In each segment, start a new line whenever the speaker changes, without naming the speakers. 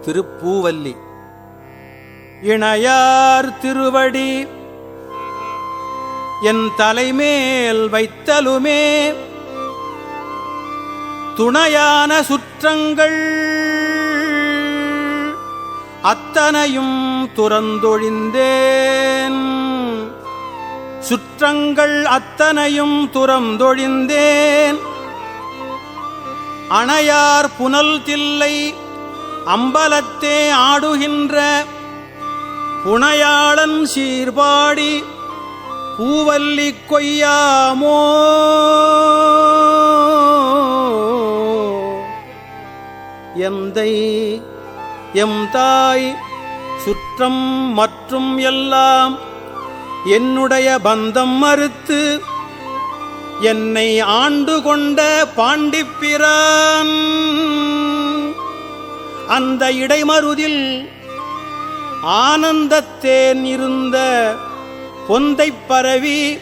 திருப்பூவல்லி. இணையார் திருவடி என் தலைமேல் வைத்தலுமே துணையான சுற்றங்கள் அத்தனையும் துறந்தொழிந்தேன். சுற்றங்கள் அத்தனையும் துறந்தொழிந்தேன். அணையார் புனல் தில்லை அம்பலத்தே ஆடுகின்ற புனையாளன் சீர்பாடி பூவல்லி கொய்யாமோ. எந்தை எம் தாய் சுற்றம் மற்றும் எல்லாம் என்னுடைய பந்தம் மறுத்து என்னை ஆண்டு கொண்ட பாண்டிப்பிரான் அந்த இடைமருதில் ஆனந்தத்தேன் இருந்த பொந்தைப் பரவி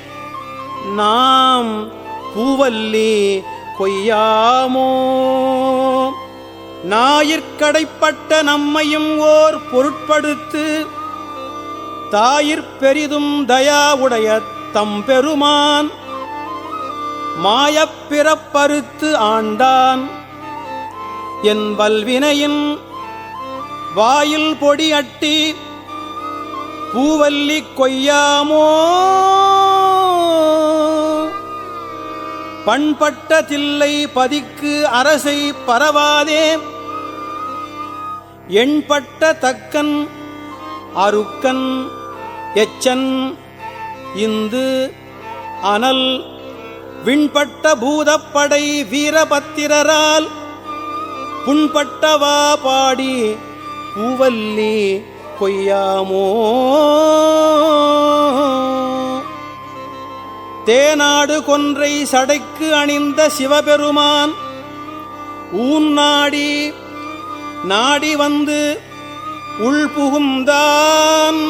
நாம் பூவல்லி கொய்யாமோ. ஞாயிற்கடைப்பட்ட நம்மையும் ஓர் பொருட்படுத்து தாயிற் தயாவுடைய தம்பெருமான் மாயப்பிறப்பறுத்து ஆண்டான். என் வல்வினையின் வாயில் பொடி அட்டி பூவல்லி கொய்யாமோ. பண்பட்ட தில்லை பதிக்கு அரசை பரவாதே எண்பட்ட தக்கன் அருக்கன் எச்சன் இந்து அனல் விண்பட்ட பூதப்படை வீரபத்திரரால் புண்பட்டவா பாடி பூவல்லி கொய்யாமோ. தேநாடு கொன்றை சடைக்கு அணிந்த சிவபெருமான் ஊன் நாடி நாடி வந்து உள்புகுந்தான்.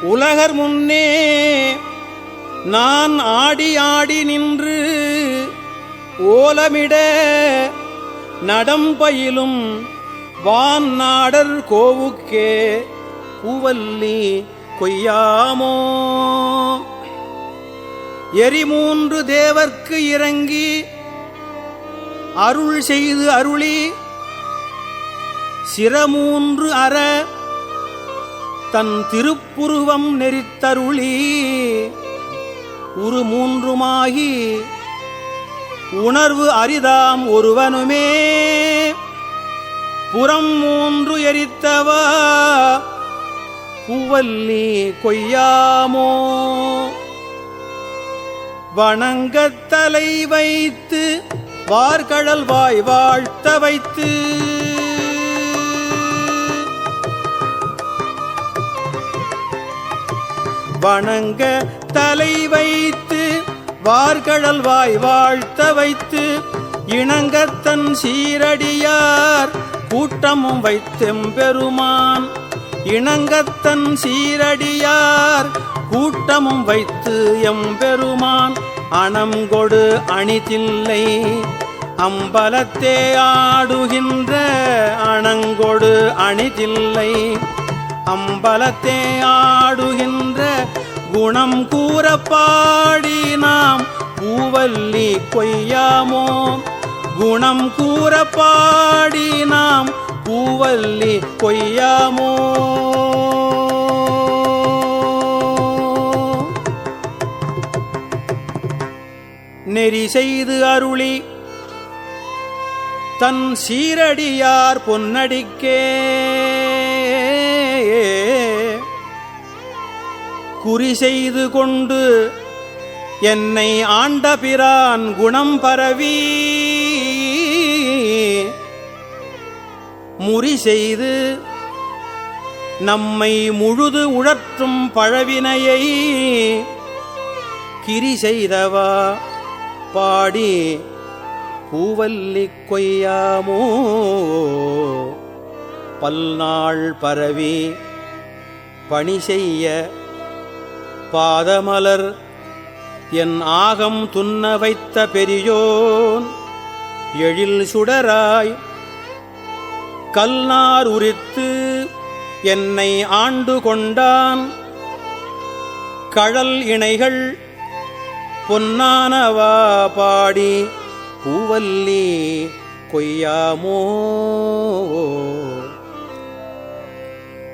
உலகர் முன்னே நான் ஆடி ஆடி நின்று ஓலமிட நடம்பயிலும் வான் நாடர் கோவுக்கே பூவல்லி கொய்யாமோ. எரிமூன்று தேவர்க்கு இறங்கி அருள் செய்து அருளி சிரமூன்று அற தன் திருப்புருவம் நெறித்தருளி உரு மூன்றுமாகி உணர்வு அரிதாம் ஒருவனுமே புறம் மூன்று எரித்தவா பூவல்லி கொய்யாமோ. வணங்கத் தலை வைத்து வார்கடல் வாய் வாழ்த்த வைத்து வணங்க தலை வைத்து வார்கடல் வாய் வாழ்த்த வைத்து இணங்கத்தன் சீரடியார் கூட்டமும் வைத்தெம்பெருமான். இணங்கத்தன் சீரடியார் கூட்டமும் வைத்து எம்பெருமான் அணங்கொடு அணிதில்லை அம்பலத்தே ஆடுகின்ற அணங்கொடு அணிதில்லை அம்பலத்தே ஆடுகின்ற குணம் கூற பாடி நாம் பூவல்லி கொய்யாமோ. குணம் கூற பாடி நாம் பூவல்லி கொய்யாமோ. நெறி செய்து அருளி தன் சீரடியார் பொன்னடிக்கே குறி செய்து கொண்டு என்னை ஆண்டபிரான் குணம் பரவி முறி செய்து நம்மை முழுது உழற்றும் பழவினையை கிரி செய்தவா பாடி பூவல்லி கொய்யாமோ. பல்நாள் பரவி பணி செய்ய பாதமலர் என் ஆகம் துன்ன வைத்த பெரியோன் எழில் சுடராய் கல்நார் உரித்து என்னை ஆண்டு கொண்டான் கழல் இணைகள் பொன்னானவா பாடி பூவல்லி கொய்யாமோ.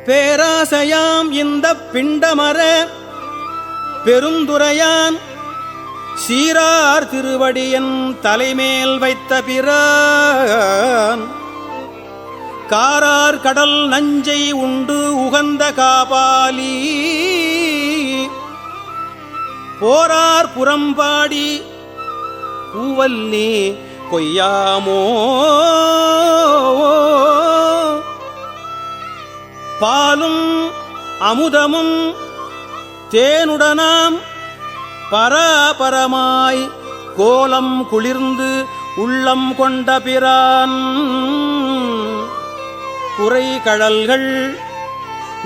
பேராசையாம் இந்த பிண்டமர பெருந்துரையான் சீரார் திருவடியன் தலைமேல் வைத்த பிரான் காரார் கடல் நஞ்சை உண்டு உகந்த காபாலி போரார் புறம்பாடி பூவல்லி கொய்யாமோ. பாலும் அமுதமும் தேனுடனாம் பராபரமாய் கோலம் குளிர்ந்து உள்ளம் கொண்ட பிரான் குறைகழல்கள்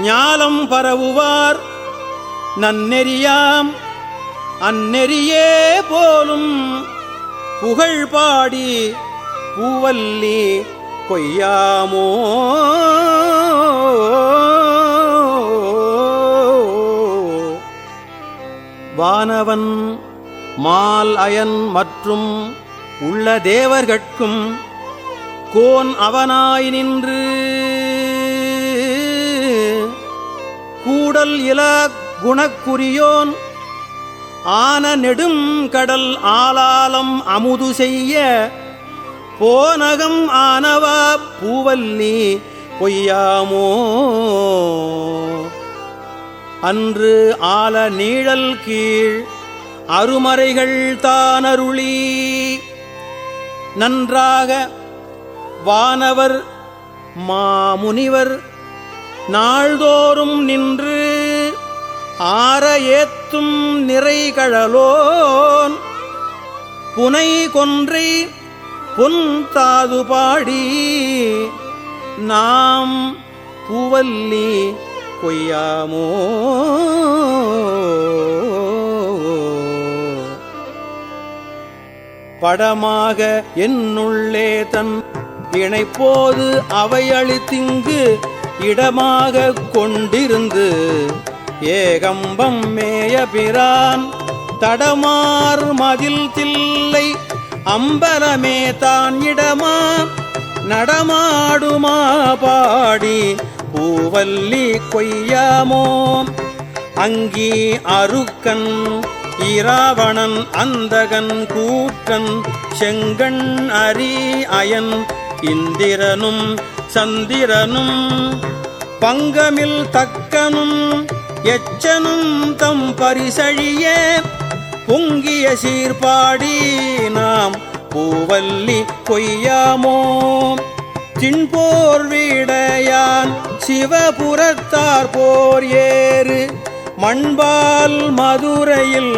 ஞாலம் பரவுவார் நன்னெறியாம் அந்நெறியே போலும் புகழ் பாடி பூவல்லி கொய்யாமோ. வானவன் மால் அயன் மற்றும் உள்ள தேவர்கட்கும் கோன் அவனாய் நின்று கூடல் இல குணக்குரியோன் ஆன நெடும் கடல் ஆலாலம் அமுது செய்ய போனகம் ஆனவா பூவல்லி கொய்யாமோ. அன்று ஆல நீழல் கீழ் அருமறைகள் தானருளி நன்றாக வானவர் மாமுனிவர் நாள்தோறும் நின்று ஆர ஏத்தும் நிறைகழலோன் புனை கொன்றை பொன் தாது பாடி நாம் பூவல்லி கொய்யாமோ. படமாக என்னுள்ளே தன் இணைப்போது அவையளித்திங்கு இடமாக கொண்டிருந்து ஏகம்பம் மேய பிரான் தடமார் மதில் தில்லை அம்பலமே தான் இடமா நடமாடுமா பாடி பூவல்லி கொய்யாமோ. அங்கி அருக்கன் இராவணன் அந்தகன் கூற்றன் செங்கண் அரி அயன் இந்திரனும் சந்திரனும் பங்கமில் தக்கனும் எச்சனும் தம் பரிசழிய பொங்கிய சீர்பாடி நாம் பூவல்லி கொய்யாமோ. தின்போர் வீடையான் சிவபுரத்தார் போர் ஏறு மண்பால் மதுரையில்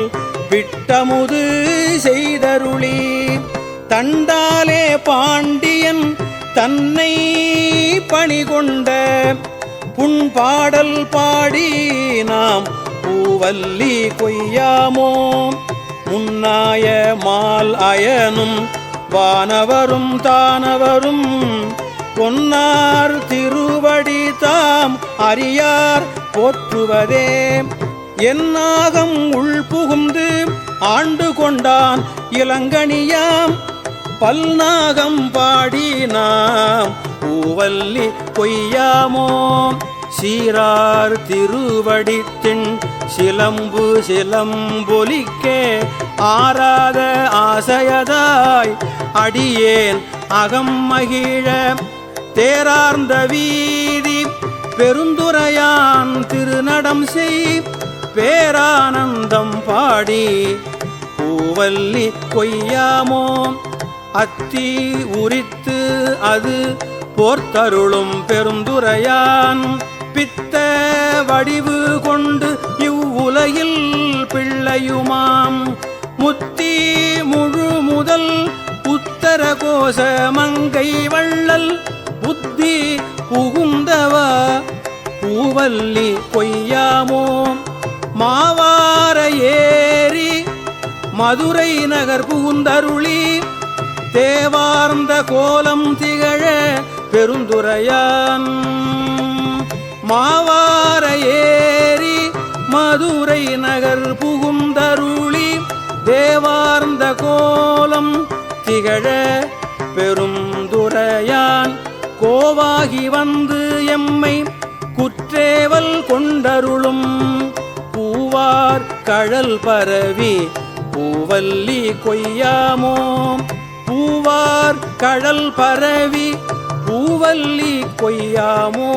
விட்டமுது செய்தருளி தண்டாலே பாண்டியன் தன்னை பணிகொண்ட புண்பாடல் பாடி நாம் பூவல்லி கொய்யாமோ. முன்னாய மால் அயனும் வானவரும் தானவரும் பொன்னார் திருவடி தாம் அறியார் போற்றுவதே என்னாகம் உள்புகுந்து ஆண்டு கொண்டான் இளங்கணியாம் பல்நாகம் பாடி நாம் பூவல்லி கொய்யாமோ. சீரார் திருவடித்தின் சிலம்பு சிலம்பொலிக்கே ஆராத ஆசையதாய் அடியேன் அகம் மகிழ தேரார்ந்த வீதி பெருந்துரையான் திருநடம் செய் பேரானந்தம் பாடி பூவல்லி கொய்யாமோ. அத்தி உரித்து அது போர்த்தருளும் பெருந்துரையான் பித்த வடிவு கொண்டு இவ்வுலகில் பிள்ளையுமாம் முத்தி முழு முதல் உத்தர கோச மங்கை வள்ளல் புத்தி புகுந்தவா பூவல்லி கொய்யாமோ. மாவார ஏறி மதுரை நகர் புகுந்தருளி தேவார்ந்த கோலம் திகழ பெருந்துரையான் மாவார ஏரி மதுரை நகர் புகுந்தருளி தேவார்ந்த கோலம் திகழ பெருந்துரையான் கோவாகி வந்து எம்மை குற்றேவல் கொண்டருளும் பூவார் கழல் பரவி பூவல்லி கொய்யாமோ பூவார் கழல் பரவி பூவல்லி கொய்யாமோ.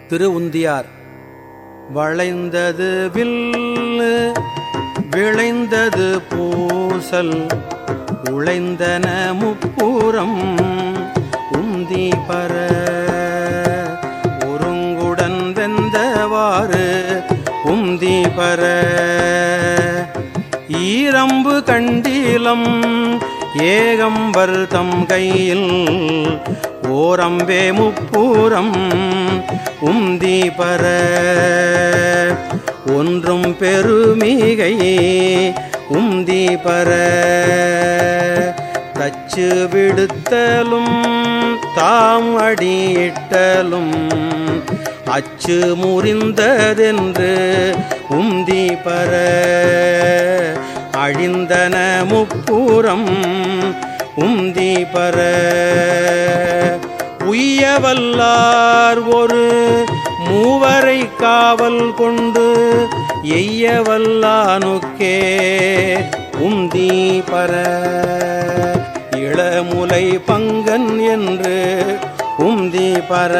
திருவுந்தியார். வளைந்தது வில்லு விளைந்தது பூசல் உழைந்தன முப்புறம் உந்தி பர ஒருங்குடன் வெந்தவாறு உந்தி பர ஈரம்பு கண்டிலம் ஏகம்பர் தம் கையில் ஓரம்பே முப்புறம் உந்தி பர ஒன்றும் பெருமிகை உந்தி பர தச்சு விடுத்தலும் தாம் அடியிட்டலும் அச்சு முறிந்ததென்று உந்தி பர அழிந்தன முப்புறம் உந்தி பர உய்யவல்லார் ஒரு மூவரை காவல் கொண்டு எய்யவல்லானுக்கே உந்தி பர இளமுலை பங்கன் என்று உந்தி பர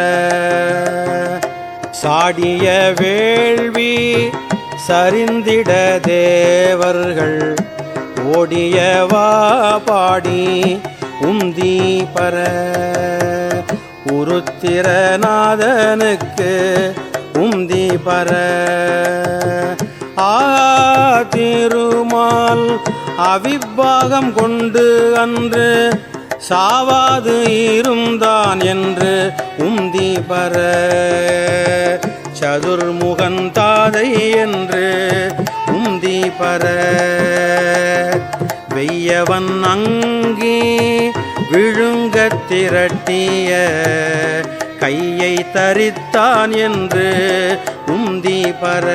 சாடிய வேள்வி சரிந்திட தேவர்கள் ஓடியவா பாடி உந்தி பர உருத்திரநாதனுக்கு உந்தி பர திருமால் அவிப்பாகம் கொண்டு அன்று சாவாது இருந்தான் என்று உந்தி பர சதுர்முகன் தாதை என்று உந்தி பர வெய்யவன் அங்கி விழுங்கத் திரட்டிய கையை தரித்தான் என்று உந்தி பர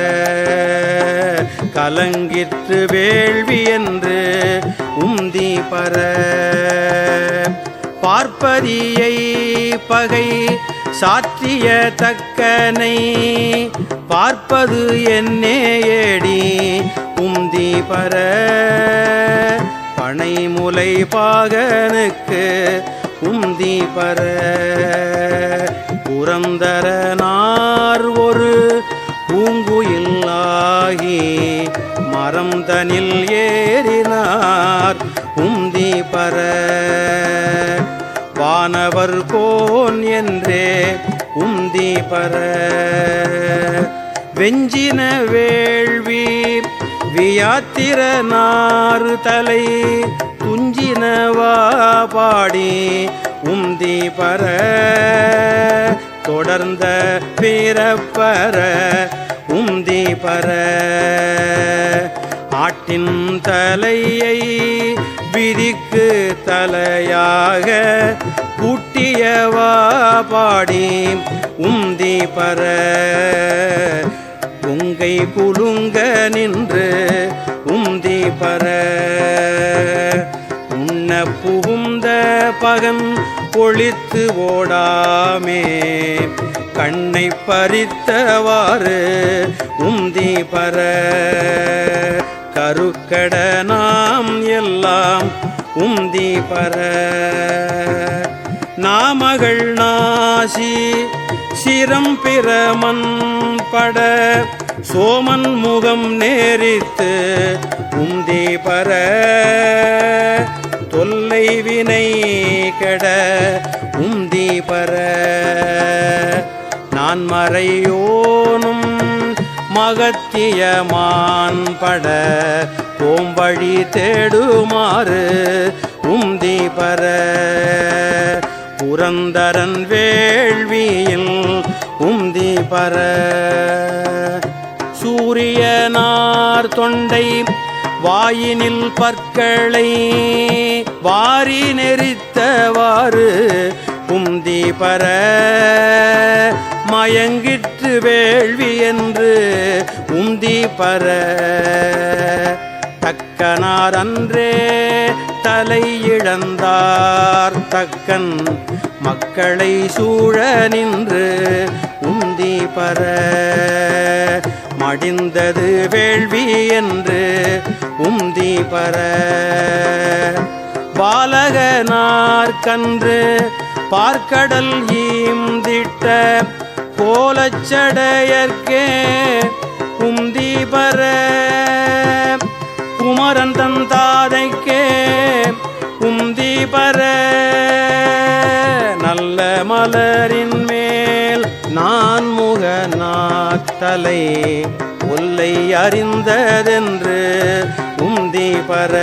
கலங்கிற்று வேள்வி என்று உந்தி பர பார்ப்பதியை பகை சாற்றிய தக்கனை பார்ப்பது என்னே ஏடி உந்தி பர பனைமுலை பாகனுக்கு உந்தி பர புரந்தரனார் ஒரு பூங்குயிலாகி மரம் தனில் ஏறினார் உந்தி பர வானவர் கோன் என்றே உந்தி பர வெஞ்சின வேள்வி வியாத்திரனார் தலை துஞ்சினவா பாடி உந்தி பர தொடர்ந்த பிறப்பர உந்தி பர ஆட்டின் தலையை விதிக்கு தலையாக கூட்டியவா பாடி உந்தி பர உங்கை குலுங்க நின்று உந்தி பர உண்ண புகுந்த பகன் பொழித்து ஓடாமே கண்ணை பறித்தவாறு உந்தி பர கருக்கட நாம் எல்லாம் உந்தி பர நாமகள் நாசி சிரம் பிரமன் பட சோமன் முகம் நேரித்து உந்தி பர தொல்லை வினை கெட உந்தி பர நான் மறையோனும் மகத்தியமான் பட கோம்பழி தேடுமாறு உந்தி பர புரந்தரன் வேள்வியில் உந்தி பர சூரியனார் தொண்டை வாயினில் பற்களை வாரி நெறித்தவாறு உந்தி பர மயங்கிற்று வேள்வி என்று உந்தி பர தக்கனார் அன்றே தலை இழந்தார் தக்கன் மக்களை சூழ நின்று உந்தி பர மடிந்தது வேள்வி என்று உந்தி பர பாலகனார் கன்று பார்க்கடல் ஈந்திட்ட கோலச்சடையர்க்கே உந்தி பர குமரன் தன் தாதைக்கே உந்தி பர நல்ல மலரின் மேல் நான் முகநாத்தலை ஒல்லை அறிந்ததென்று உந்தி பர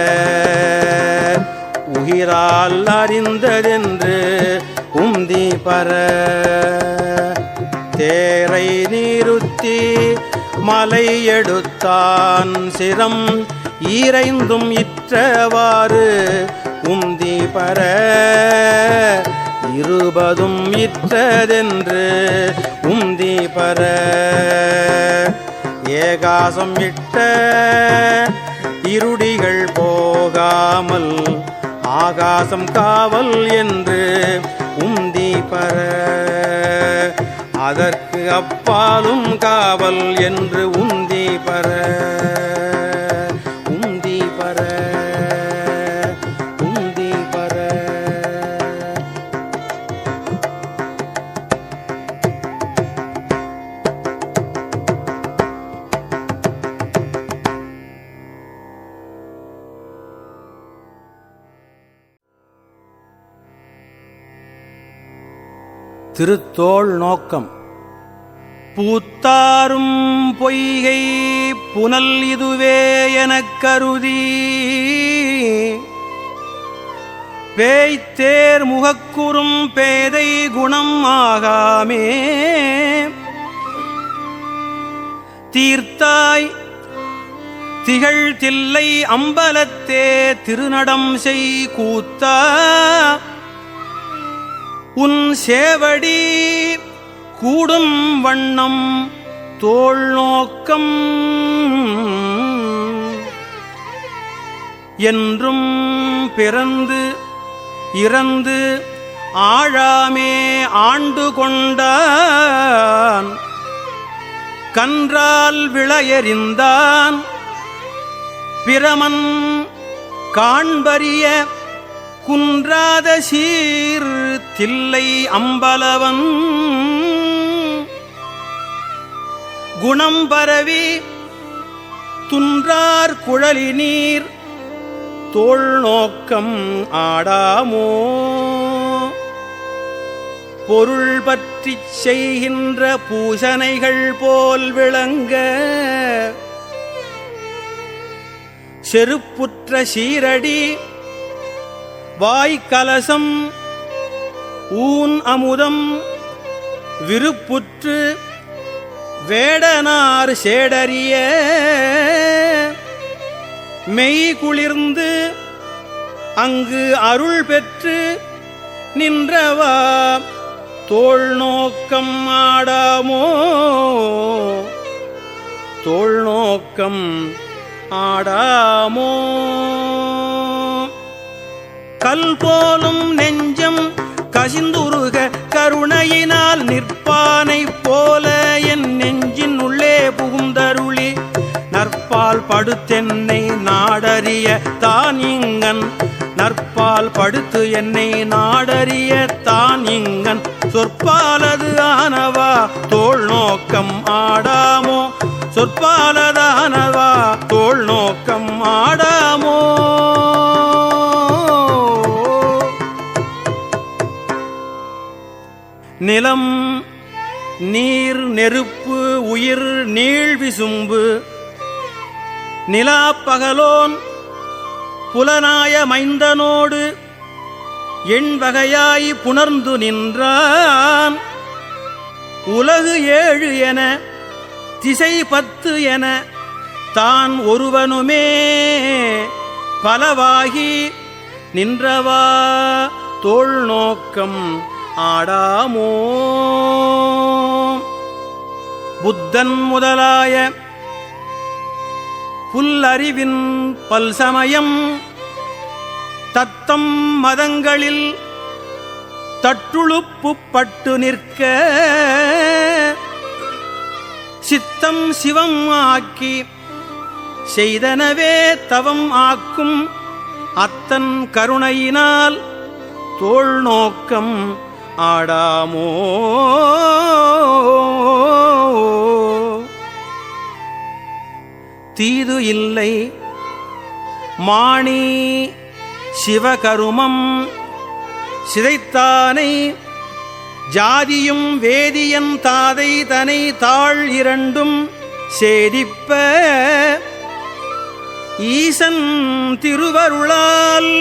உயிரால் அறிந்ததென்று உந்தி பர தேரை நிறுத்தி மலை எடுத்தான் சிரம் ஈரைந்தும் இற்றவாறு உந்தி பர இருபதும் இற்றதென்று உந்தி பர ஏகாசம் இட்ட இருடிகள் போகாமல் ஆகாசம் காவல் என்று உந்தி பர அதற்கு அப்பாலும் காவல் என்று உந்தி பர உந்தி பர உந்தி பர திருத்தோள் நோக்கம். பூத்தாரும் பொய்கை புனல் இதுவே எனக் கருதி பேய்த்தேர் முகக்குறும் பேதை குணம் ஆகாமே தீர்த்தாய் திகழ் தில்லை அம்பலத்தே திருநடம் செய் கூத்தா உன் சேவடி கூடும் வண்ணம் தோள் நோக்கம் என்றும் பிறந்து இறந்து ஆழாமே ஆண்டு கொண்டான் கன்றால் விளையறிந்தான் பிரமன் காண்பரிய குன்றாத சீர் தில்லை அம்பலவன் குணம் பரவி துன்றார் குழலி நீர் தோள் நோக்கம் ஆடாமோ பொருள் பற்றிச் செய்கின்ற பூசனைகள் போல் விளங்க செருப்புற்ற சீரடி வாய்க்கலசம் ஊன் அமுதம் விருப்புற்று வேடனார் சேடறிய மெய் குளிர்ந்து அங்கு அருள் பெற்று நின்றவா தோள் நோக்கம் ஆடாமோ தோள் நோக்கம் ஆடாமோ கல் போலும் நெஞ்சம் கசிந்துருக கருணையினால் நிற்பானைப் போல என் நெஞ்சின் உள்ளே புகுந்தருளி நற்பால் படுத்தென்னை நாடறிய தான் இங்கன் நற்பால் படுத்து என்னை நாடறிய தான் இங்கன் சொற்பாலது ஆனவா தோள் நோக்கம் ஆடாமோ சொற்பாலதானவா தோள் நோக்கம் ஆடாமோ நிலம் நீர் நெருப்பு உயிர் நீள் விசும்பு நிலாப்பகலோன் புலனாய மைந்தனோடு எண்வகையாய் புணர்ந்து நின்றான். உலகு 7 என திசை 10 என தான் ஒருவனுமே பலவாகி நின்றவா தோள் நோக்கம் ஆடாமோ. புத்தன் முதலாய புல்லறிவின் பல்சமயம் தத்தம் மதங்களில் தட்டுழுப்புப்பட்டு நிற்க சித்தம் சிவம் ஆக்கி செய்தனவே தவம் ஆக்கும் அத்தன் கருணையினால் தோள் நோக்கம் ஆடாமோ. தீது இல்லை மாணி சிவகருமம் சிதைத்தானை ஜாதியும் வேதியன் தாதை தனை தாழ் 2 சேதிப்ப ஈசன் திருவருளால்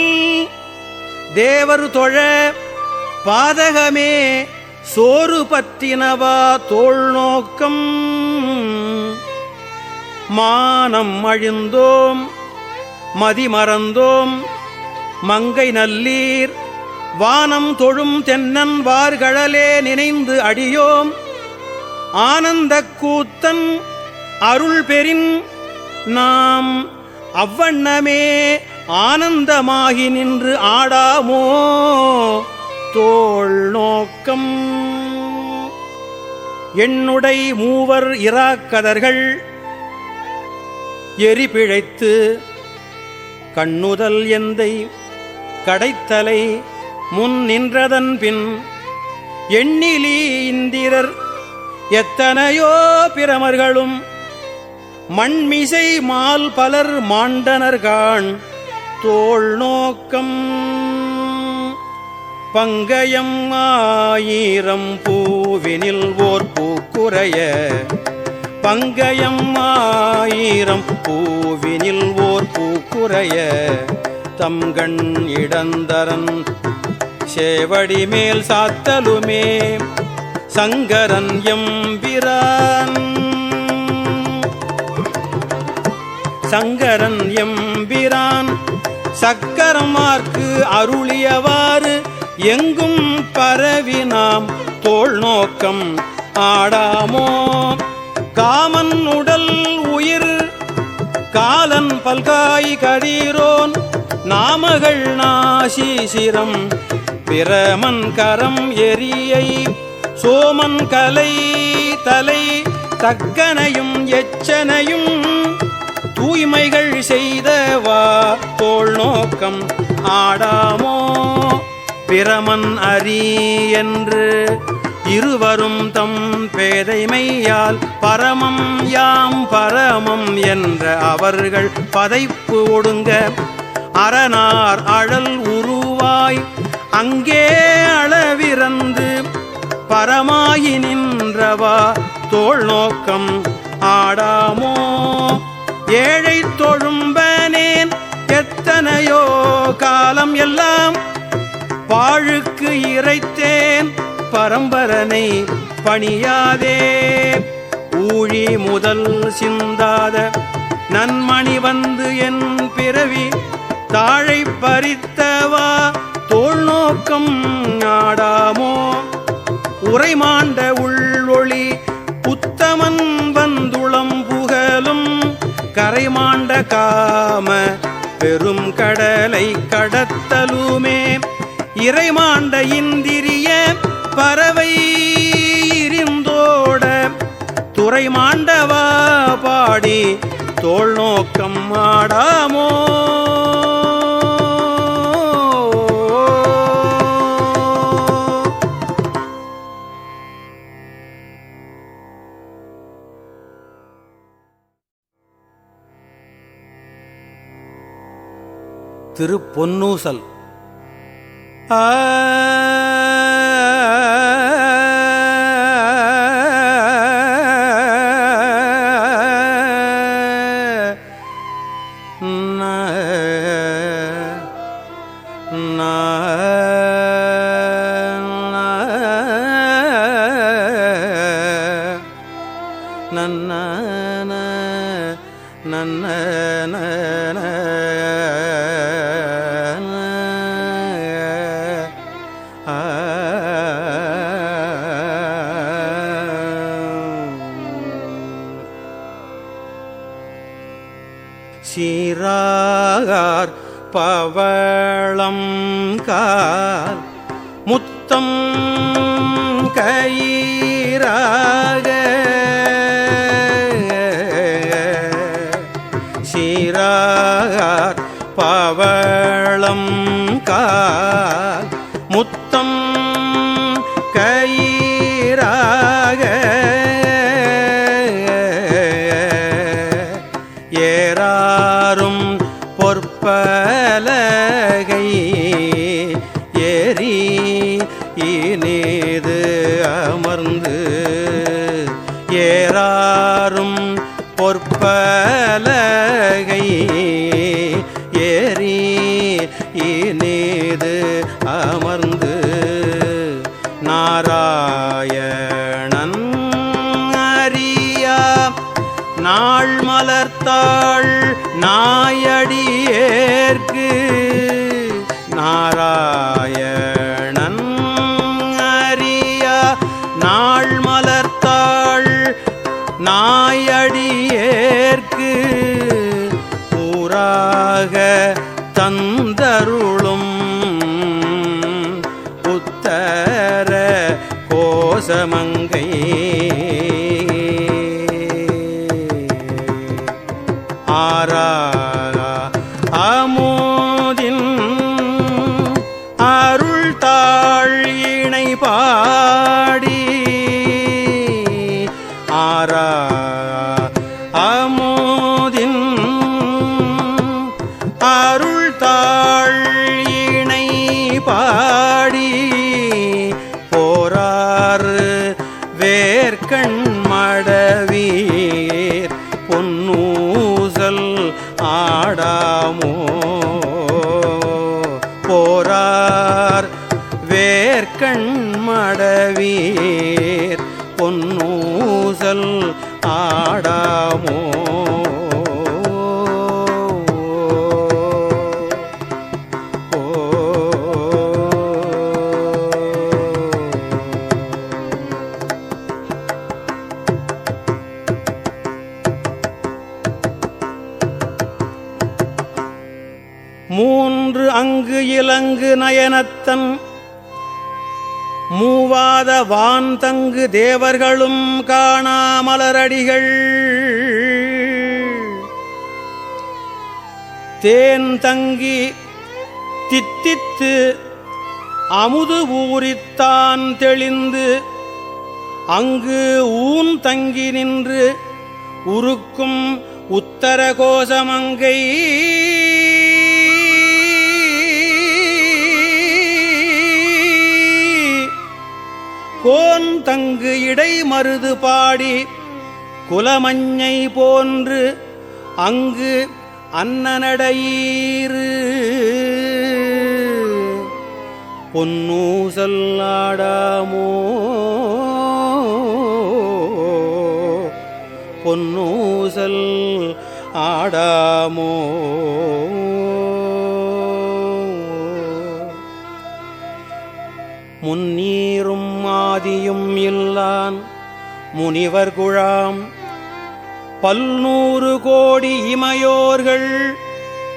தேவர் தொழ பாதகமே சோறு பற்றினவா தோள் நோக்கம். மானம் அழிந்தோம் மதிமறந்தோம் மங்கை நல்லீர் வானம் தொழும் தென்னன் வார்கழலே நினைந்து அடியோம் ஆனந்தக் கூத்தன் அருள் பெறின் நாம் அவ்வண்ணமே ஆனந்தமாகி நின்று ஆடாமோ தோள் நோக்கம். என்னுடை மூவர் இராக்கதர்கள் எரி பிழைத்து கண்ணுதல் எந்தை கடைத்தலை முன் நின்றதன் பின் எண்ணிலி இந்திரர் எத்தனையோ பிரமர்களும் மண்மிசை மால் பலர் மாண்டனர்காண் தோள் நோக்கம். பங்கயம் 1000 பூவினில் ஓர் பூக்குறைய பங்கயம் 1000 பூவினில் ஓர் பூக்குறைய தம்கண் இடந்தரன் சேவடி மேல் சாத்தலுமே சங்கரன் எம்பிரான். சங்கரன் எம்பிரான் சக்கரமார்க்கு அருளியவாறு எங்கும் பரவி நாம் தோள் நோக்கம் ஆடாமோ. காமன் உடல் உயிர் காலன் பல்காய் கதீரோன் நாமகள் நாசீசிரம் பிரமன் கரம் எரியை சோமன் கலை தலை தக்கனையும் எச்சனையும் தூய்மைகள் செய்தவா தோள் நோக்கம் ஆடாமோ. பிரமன் அரி என்று இருவரும் தம் பேதைமையால் பரமம் யாம் பரமம் என்ற அவர்கள் பதைப்பு ஒடுங்க அரணார் அழல் உருவாய் அங்கே அளவிறந்து பரமாயி நின்றவா தோள் நோக்கம் ஆடாமோ. ஏழை தொழும்பனேன் எத்தனையோ காலம் எல்லாம் பாழுக்கு இறைத்தேன் பரம்பரனை பணியாதே. ஊழி முதல் சிந்தாத நன்மணி வந்து என் பிறவி தாழை பறித்தவா தோள் நோக்கம் ஆடாமோ. உரைமாண்ட உள்ளொளி உத்தமன் வந்துளம் புகழும் கரைமாண்ட காம பெரும் கடலை கடத்தலுமே இறைமாண்ட இந்திரிய பறவை இருந்தோட துறைமாண்டவா பாடி தோள் நோக்கம் ஆடாமோ. திருப்பொன்னூசல்.
na
சீரார் பவளம் கால் முத்தம் கயிறாக சீரார் பவளம் கால் முத்தம் கயிறாக ஏறாரும் பொற்பலகை ஏறி இனீது அமர்ந்து ஏறாரும் பொற்பலகை ஏறி இனீது அமர்ந்து நாராயணன் அறியா நாள் மலர்த்தாள் நாயடியேற்கு நாராயணன் அறியா நாள் மலர்த்தாள் நாயடியேற்கு ஊராக தந்தருளும் உத்தர கோசமங்கை அமுதின் அருள் தாழ் இணை பாடி அமுதின் அருள் தாழ் இணை பாடி போரார் வேர்கண் மடவீர் பொன்னூசல் ஆடாமோ போரார் வேர்கண் மடவீர் பொன்னூசல் ஆடாமோ மூன்று அங்கு இலங்கு நயனத்தன் மூவாத வான்தங்கு தேவர்களும் காணாமலரடிகள் தேன் தங்கி தித்தித்து அமுது ஊறித்தான் தெளிந்து அங்கு ஊன் தங்கி நின்று உருக்கும் உத்தர கோசமங்கை கோன் தங்கு இடை மருது பாடி குலமஞ்சை போன்று அங்கு அன்னநடையீரு பொன்னூசல் ஆடாமோ பொன்னூசல் ஆடாமோ முன்னீரும் ஆதியும் இல்லான் முனிவர் குழாம் 100 கோடி இமையோர்கள்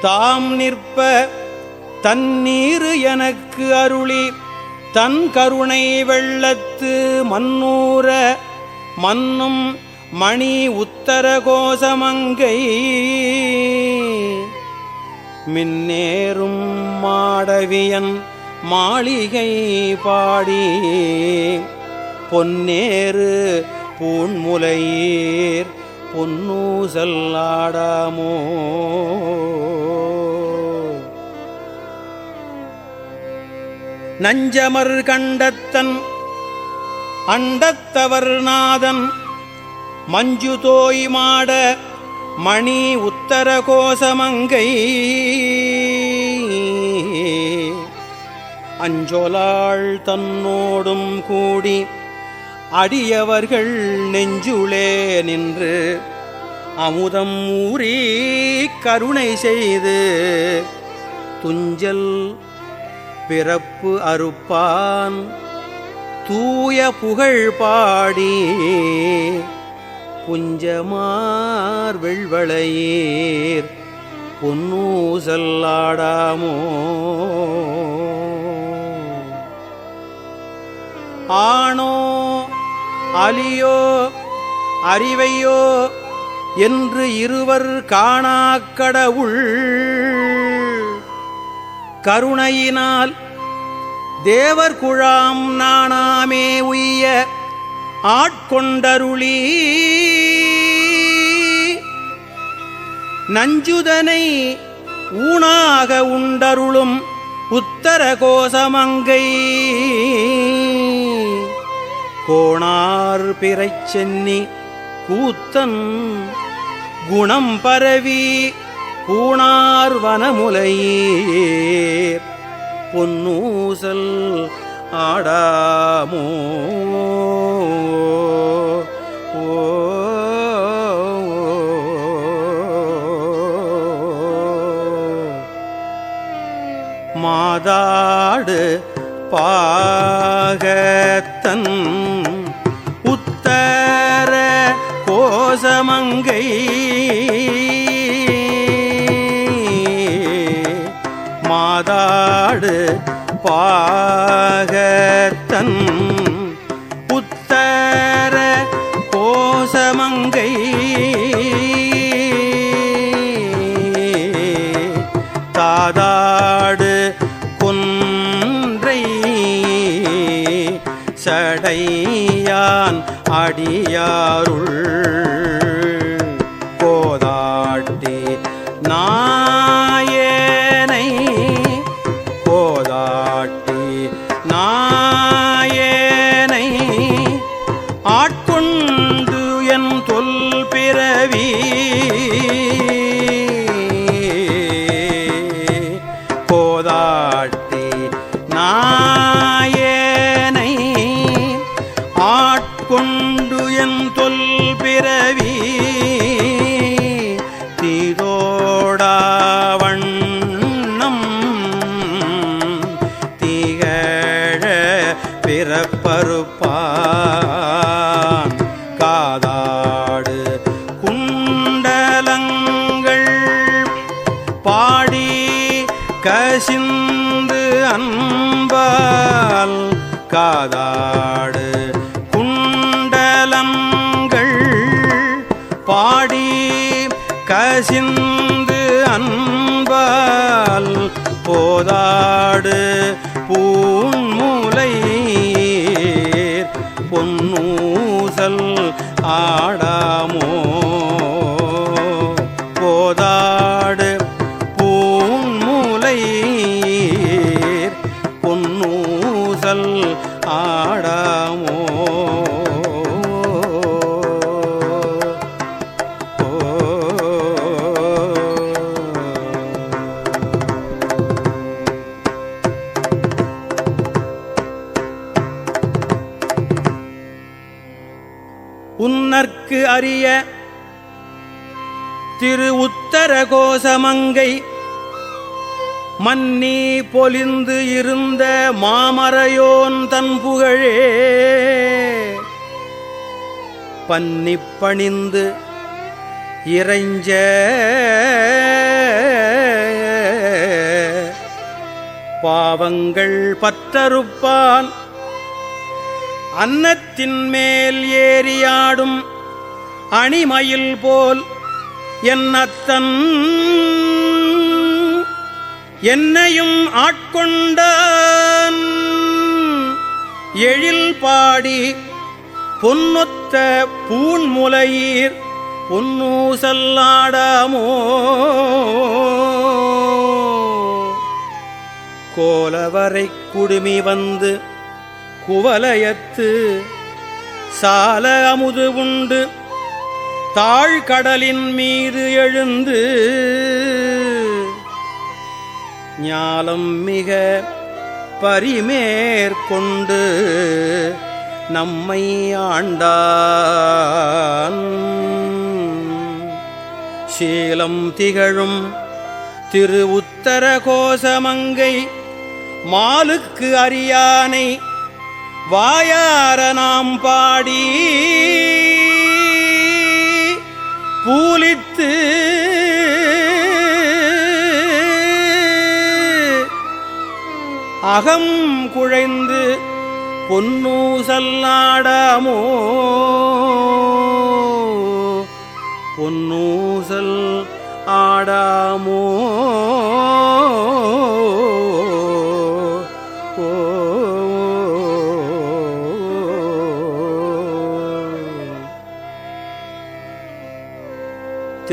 தாம் நிற்ப தன்னீரு எனக்கு அருளி தன் கருணை வெள்ளத்து மன்னூர மன்னும் மணி உத்தர கோசமங்கை மின்னேறும் மாடவியன் மாளிகை பாடி பொன்னேறு பூண்முலையீர் பொன்னூசல் ஆடாமோ நஞ்சமர் கண்டத்தன் அண்டத்தவர் நாதன் மஞ்சு தோய் மாட மணி உத்தர கோசமங்கை அஞ்சொலாள் தன்னோடும் கூடி அடியவர்கள் நெஞ்சுளே நின்று அமுதம் ஊறி கருணை செய்து துஞ்சல் பிறப்பு அறுப்பான் தூய புகழ் பாடி புஞ்சமார் வெள்வளையீர் பொன்னூசல் ஆடாமோ. ஆணோ அலியோ அறிவையோ என்று இருவர் காணாக்கடவுள் கருணையினால் தேவர் குழாம் நாணாமே உய்ய ஆட்கொண்டருளி நஞ்சுதனை ஊனாக உண்டருளும் உத்தர கோசமங்கை கோணார் பிறைச் சென்னி கூத்தன் குணம் பரவி பூணார் வனமுலையீர் பொன்னூசல் ஆடாமோ. மாதாடு பாகத்தன் உத்தர கோசமங்கை மாதாடு பாகத்தன் உத்தர கோசமங்கை தாதாடு கொன்றை சடையான் அடியாருள் கோதாட்டி நாயனை கோதாட்டி நாயனை ஆட்கொண்டு என் தொல் பிறவி கோதாட்டி நாயனை ஆட்கொண்டு என் தொல் பிறவி தீதோடாவண்ணம் திகழ பிறப்பறுப்பான் காதாடு குண்டலங்கள் பாடி கசிந்து அன்பால் காதாடு குண்டலங்கள் பாடி கசிந்து அன்பால் போதாடு பூண்முலையீர் பொன்னூசல் ஆடாமோ. போதாடு பூண்முலையீர் பொன்னூசல் ஆடாமோ. உன்னற்கு அரிய திரு உத்தர கோசமங்கை மன்னி பொலிந்து இருந்த மாமரையோன் தன் புகழே பன்னிப் பணிந்து இறைஞ்ச பாவங்கள் பற்றறுப்பான் அன்னத்தின் மேல் ஏறியாடும் அணிமயில் போல் என்னத்தன் என்னையும் ஆட்கொண்டான் எழில் பாடி பொன்னொத்த பூண்முலையீர் பொன்னூசல் ஆடாமோ. கோலவரை குடுமி வந்து குவலயத்து சால அமுது உண்டு தாழ்கடலின் மீது எழுந்து ஞாலம் மிக பரிமேற்கொண்டு நம்மை ஆண்டான் சீலம் திகழும் திரு உத்தர கோசமங்கை மாலுக்கு அறியானை வாயார நாம் பாடி பூலித்து அகம் குழைந்து பொன்னூசல் ஆடாமோ பொன்னூசல் ஆடாமோ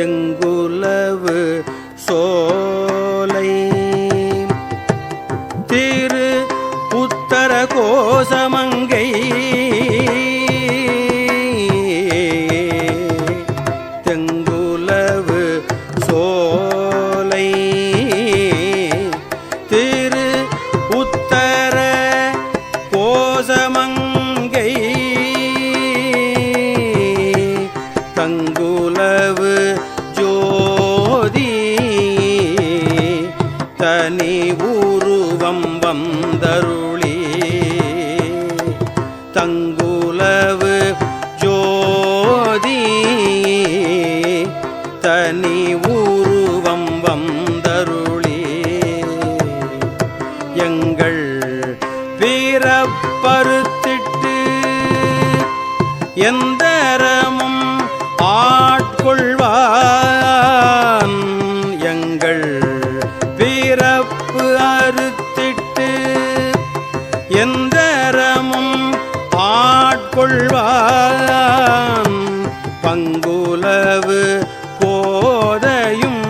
தெங்குலவு சோலை திரு உத்தர கோசமங்கை தெங்குலவு சோலை திரு உத்தர கோசமங்கை தங்குலவு ஜோதி தனி உருவம் வந்தருளி தங்குலவு ஜோதி தனி உருவம் வந்தருளி எங்கள் பிறப்பறுத்திட்டு எந்தரமும் ஆட்கொள்வான் எங்கள் பிறப்பு அறுத்திட்டு எந்தரமும் ஆட்கொள்வான் பங்குலவு போதையும்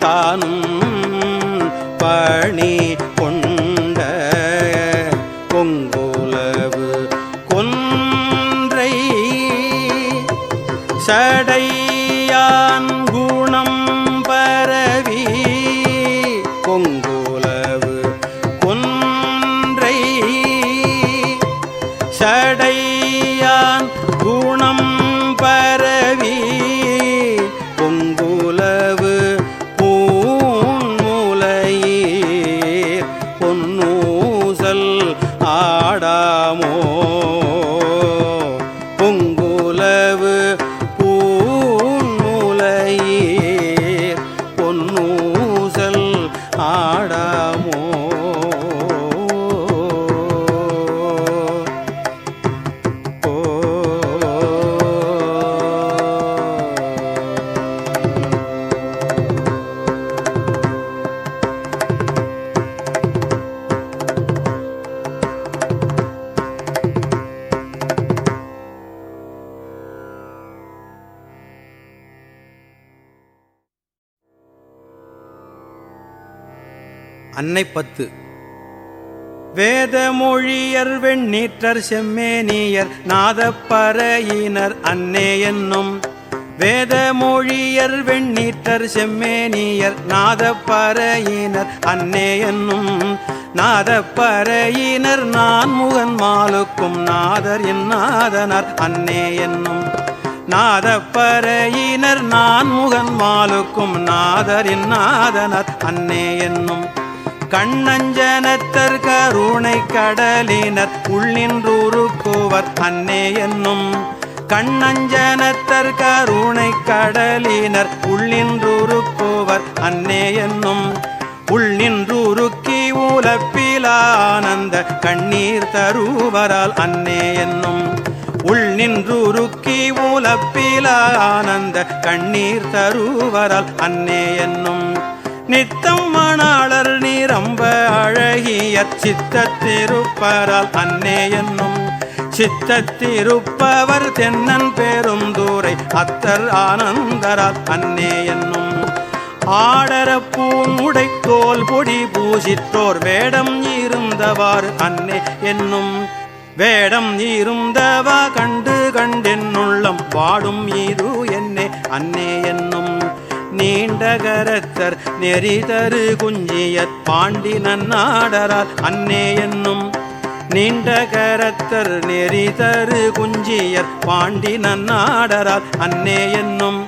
தானும் பணி கொண்ட பொங்குலவு கொன்றை சடையான் குணம் பரவி பொங்குலவு கொன்றை சடையான் குணம் பரவி பொங்குலவு பூமுலையீர் பொன்னூசல் ஆடாமோ பொங்குலவு பூமுலையீர் பொன்னூசல் ஆடாமோ அன்னை 10 வேதமொழியர் வெண்ணீற்றர் செம்மேனியர் நாதப்பறையினர் அன்னே என்னும் வேதமொழியர் வெண்ணீற்றர் செம்மேனியர் நாதப்பறையினர் அன்னே என்னும் நாதப்பறையினர் நான் முகன் மாலுக்கும் நாதர் என் நாதனார் அன்னே என்னும் நாதப்பறையினர் நான் முகன் மாலுக்கும் நாதர் என் நாதனார் அன்னே என்னும் கண்ணஞ்சனத்தர் கருணை கடலினர் உள்ளின்றுருக்குவர் அன்னே என்னும் கண்ணஞ்சனத்தர் கருணை கடலினர் உள்ளின்றுருக்குவர் அன்னே என்னும் உள்ளின்றுருக்கி உலப்பிலானந்த கண்ணீர் தருவரால் அன்னே என்னும் உள்நின்றுருக்கி உலப்பிலானந்த கண்ணீர் தருவரால் அன்னே என்னும் நித்தம் மணாளர் நிரம்ப அழகிய சித்தத்திருப்பரால் அன்னே என்னும் சித்தத்திருப்பவர் தென்னன் பெருந்தூரை அத்தர் ஆனந்தரால் அன்னே என்னும் ஆடர பூமுடை தோல் பொடி பூசித்தோர் வேடம் இருந்தவாறு அன்னே என்னும் வேடம் இருந்தவா கண்டு கண்டென்னுள்ளம் வாடும் இது என்னே அன்னே என்னும் நீண்ட கரத்தர் நெறிதரு குஞ்சியற் பாண்டி நன்னாடரால் அன்னே என்னும் நீண்ட கரத்தர் நெறிதரு குஞ்சியற் பாண்டி நன்னாடரால் அன்னே என்னும்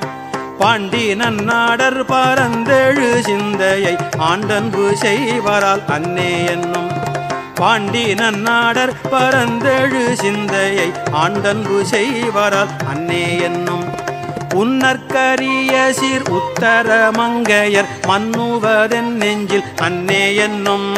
பாண்டி நன்னாடர் பரந்தெழு சிந்தையை ஆண்டன்பு செய்வரால் அன்னே என்னும் பாண்டி நன்னாடர் பரந்தெழு சிந்தையை ஆண்டன்பு செய்வரால் அன்னே என்னும் உன்னற்கரிய சீர் உத்தர மங்கையர் மன்னுவதென் நெஞ்சில் அன்னே என்னும்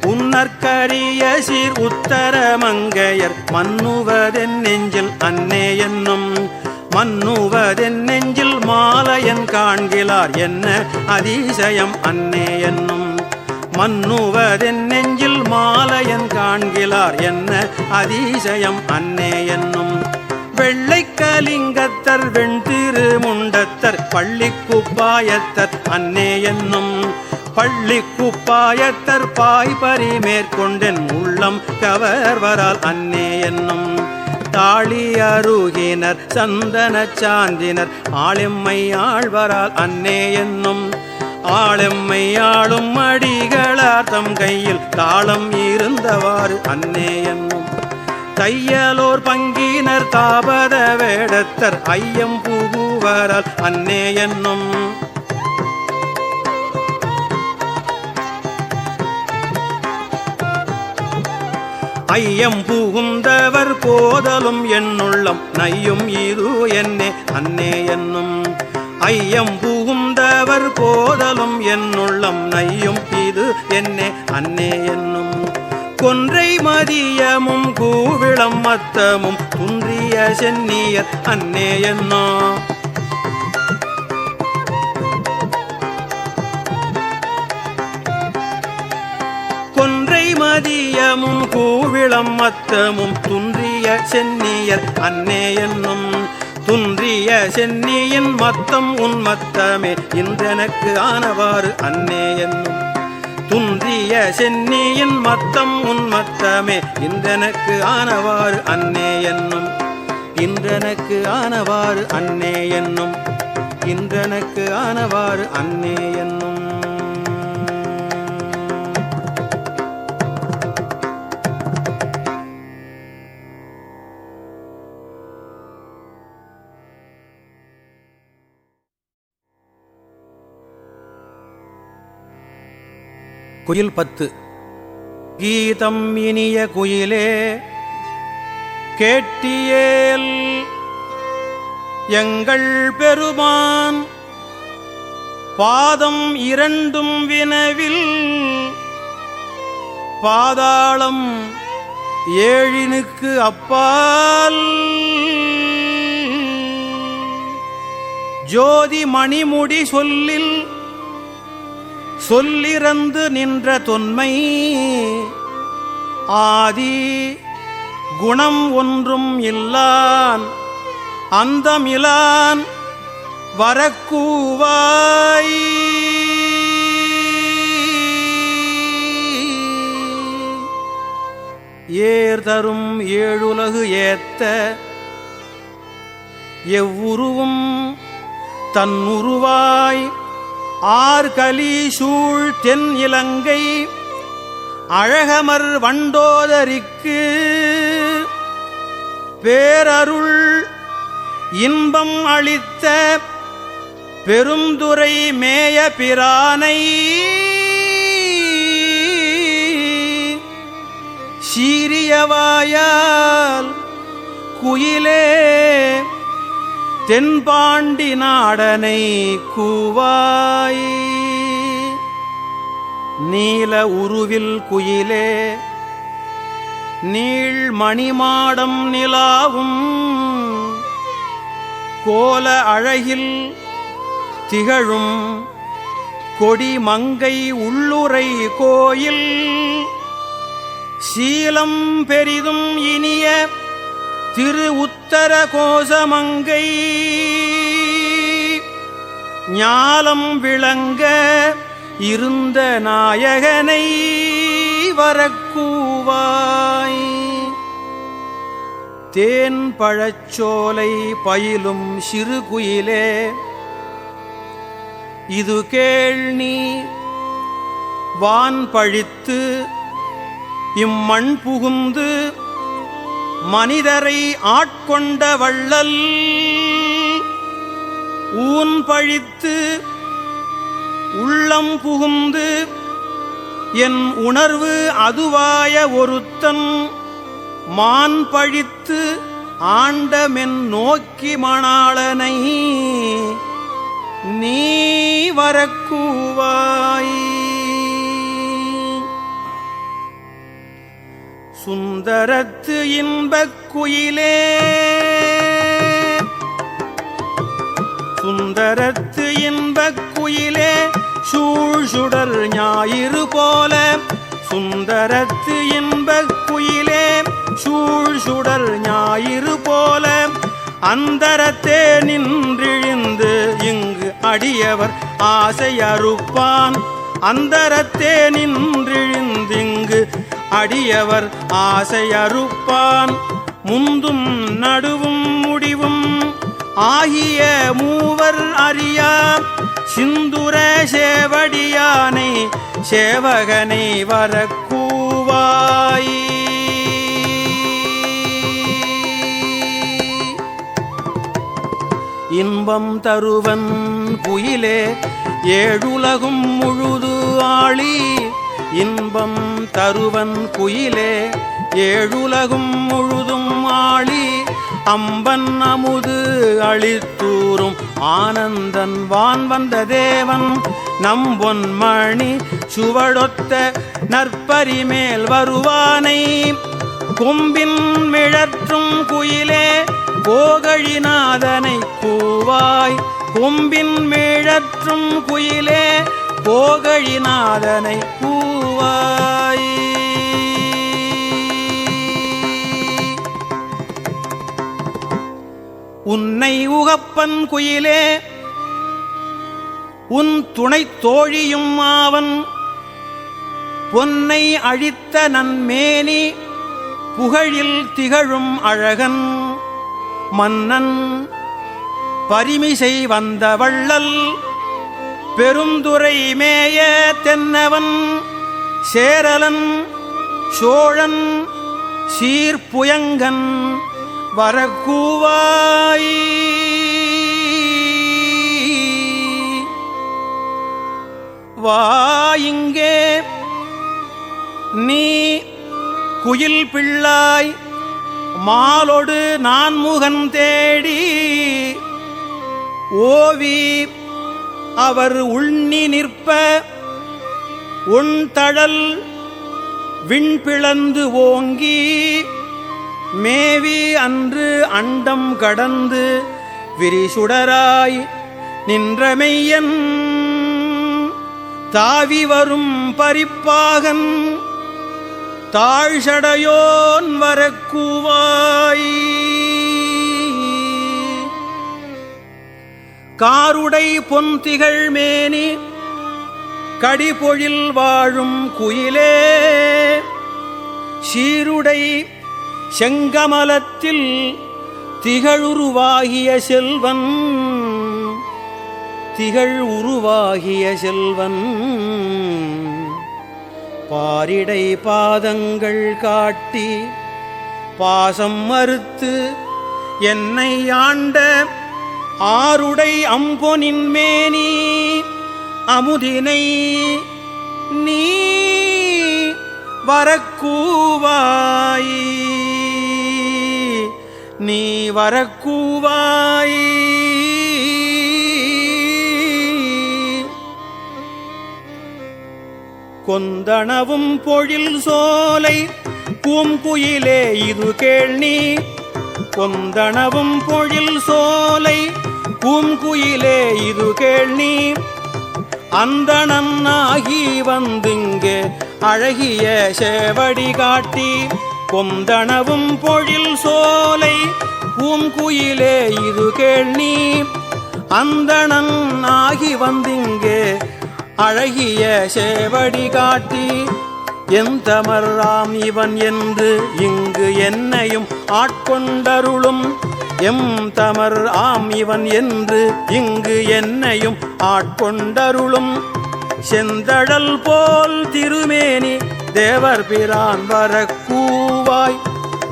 உன்னற்கரிய சீர் உத்தர மங்கையர் மன்னுவதென் நெஞ்சில் அன்னே என்னும் மன்னுவதென் நெஞ்சில் மாலையன் காண்கிலார் என்ன அதிசயம் அன்னே என்னும் மன்னுவதென் நெஞ்சில் மாலையன் காண்கிலார் என்ன அதிசயம் அன்னே என்னும் வெள்ளைக்கலிங்கத்தர் வெண்திரு முண்டத்தர் பள்ளிக்குப்பாயத்தர் அன்னே என்னும் பள்ளிக்குப்பாயத்தர் பாய்பரி மேற்கொண்டென் உள்ளம் கவர்வரால் அன்னே என்னும் தாளி அருகினர் சந்தன சாந்தினர் ஆளெம்மை ஆழ்வரால் அன்னே என்னும் ஆளெம்மை ஆளும் அடிகளார் தம் கையில் தாளம் இருந்தவாறு அன்னே என்னும் தையலோர் பங்கினர் தாபத வேடத்தர் ஐயம் புகுவரால் அன்னே என்னும் ஐயம் புகுந்தவர் போதலும் என்னுள்ளம் நையும் இது என்னே அன்னே என்னும் ஐயம் புகுந்தவர் போதலும் என்னுள்ளம் நையும் இது என்னே அன்னே என்னும் கொன்றை மதியமும் கூவிளம் மத்தமும் துன்றிய சென்னியர் அன்னே என்னோ கொன்றை மதியமும் கூவிளம் மத்தமும் துன்றிய சென்னியர் அன்னே என்னும் துன்றிய சென்னியின் மத்தம் உன் மத்தமே இன்றெனக்கு ஆனவாறு அன்னே என்னும் துன்றிய சென்னியின் மத்தம் உன் மத்தமே இன்றெனக்கு ஆனவாறு அன்னே என்னும் இன்றெனக்கு ஆனவாறு அன்னே என்னும் இன்றெனக்கு ஆனவாறு அன்னே என்னும் குயில் 10. கீதம் இனிய குயிலே கேட்டியேல் எங்கள் பெருமான் பாதம் இரண்டும் வினவில் பாதாளம் ஏழினுக்கு அப்பால் ஜோதி மணிமுடி சொல்லில் சொல்லிறந்து நின்ற தொன்மை ஆதி குணம் ஒன்றும் இல்லான் அந்தமிலான் வரக்கூவாய் ஏர்தரும் ஏழுலகு ஏத்த எவ்வுருவும் தன்னுருவாய் ஆர்கலி சூழ் தென் இலங்கை அழகமர் வண்டோதரிக்கு பேரருள் இன்பம் அளித்த பெருந்துரை மேய பிரானை சீரியவாயால் குயிலே தென்பாண்டி நாடனை கூவாய் நீல உருவில் குயிலே நீள் மணிமாடம் நிலாவும் கோல அழகில் திகழும் கொடி மங்கை உள்ளுரை கோயில் சீலம் பெரிதும் இனிய திரு உத்தர கோசமங்கை ஞாலம் விளங்க இருந்த நாயகனை வரக்கூவாய் தேன் பழச்சோலை பயிலும் சிறு குயிலே இது கேள் நீ வான் பழித்து இம்மண் புகுந்து மனிதரை ஆட்கொண்ட வள்ளல் ஊன் பழித்து உள்ளம் புகுந்து என் உணர்வு அதுவாய ஒருத்தன் மான் பழித்து ஆண்டமென் நோக்கி மணாளனை நீ வரக்கூவாய். சுந்தரத்து இன்பக் குயிலே சுந்தரத்து இன்பக் குயிலே சூழ்சுடர் ஞாயிறு போல சுந்தரத்து இன்பக் குயிலே சூழ்சுடர் ஞாயிறு போல அந்தரத்தே நின்றிழிந்து இங்கு அடியவர் ஆசை அறுப்பான். அந்தரத்தே நின்றிழிந்திங்கு அடியவர் ஆசை அறுப்பான். முந்தும் நடுவும் முடிவும் ஆகிய மூவர் அறியா சிந்துர சேவடியானை சேவகனை வரக்கூவாய். இன்பம் தருவன் குயிலே ஏழுலகும் முழுது ஆளி இன்பம் தருவன் குயிலே ஏழுலகும் முழுதும் ஆளி அம்பன் அமுது அளித்தூரும் ஆனந்தன் வான் வந்த தேவன் நம்பொன்மணி சுவடொத்த நற்பரிமேல் வருவானை கொம்பின் மிழற்றும் குயிலே போகழிநாதனை கூவாய். கொம்பின் மிழற்றும் குயிலே போகழிநாதனை கூவாய். உன்னை உகப்பன் குயிலே உன் துணை தோழியும் ஆவன் பொன்னை அழித்த நன்மேனி புகழில் திகழும் அழகன் மன்னன் பரிமிசை வந்த வள்ளல் பெருந்துரை மேய தென்னவன் சேரலன் சோழன் சீர்புயங்கன் வரக்கூவாய். வாயிங்கே நீ குயில் பிள்ளாய் மாலொடு நான்முகன் தேடி ஓவி அவர் உண்ணி நிற்ப உன் தழல் விண்பிளந்து ஓங்கி மேவி அன்று அண்டம் கடந்து விரிசுடராய் நின்றமெய்யன் தாவி வரும் பரிப்பாகன் தாழ்சடையோன் வரக்கூவாய். காருடை பொன்திகள் மேனி கடிபொழில் வாழும் குயிலே சீருடை செங்கமலத்தில் திகழுருவாகிய செல்வன் திகழ் உருவாகிய செல்வன் பாரிடை பாதங்கள் காட்டி பாசம் மறுத்து என்னை ஆண்ட ஆருடை அம்பொனின் மேனி அமுதினை நீ வரக்கூவாய். நீ வரக்கூவாய். கொந்தனவும் பொழில் சோலை பூங்குயிலே இது கேள்நீ கொந்தனவும் பொழில் சோலை பூங்குயிலே இது கேள்நீ அந்தணன் ஆகி வந்திங்கே அழகிய சேவடி காட்டி கொந்தனவும் பொழில் சோலை பூங்குயிலே இது கேள்நீ அந்தணன் ஆகி வந்திங்கே அழகிய சேவடி காட்டி எந்தமர்ராம் இவன் என்று இங்கு என்னையும் ஆட்கொண்டருளும் எம் தமர் ஆம் இவன் என்று இங்கு என்னையும் ஆட்கொண்டருளும் செந்தழல் போல் திருமேனி தேவர் பிரான் வரக்கூவாய்.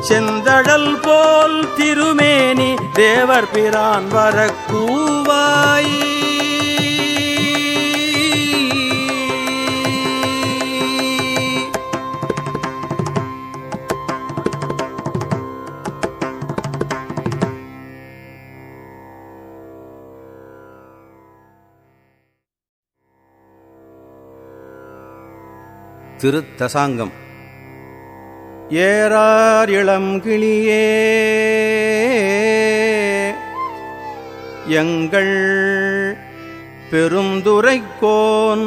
செந்தழல் போல் திருமேனி தேவர் பிரான் வரக்கூவாய். திருத்தசாங்கம். ஏறார் இளம் கிளியே எங்கள் பெருந்துரைக்கோன்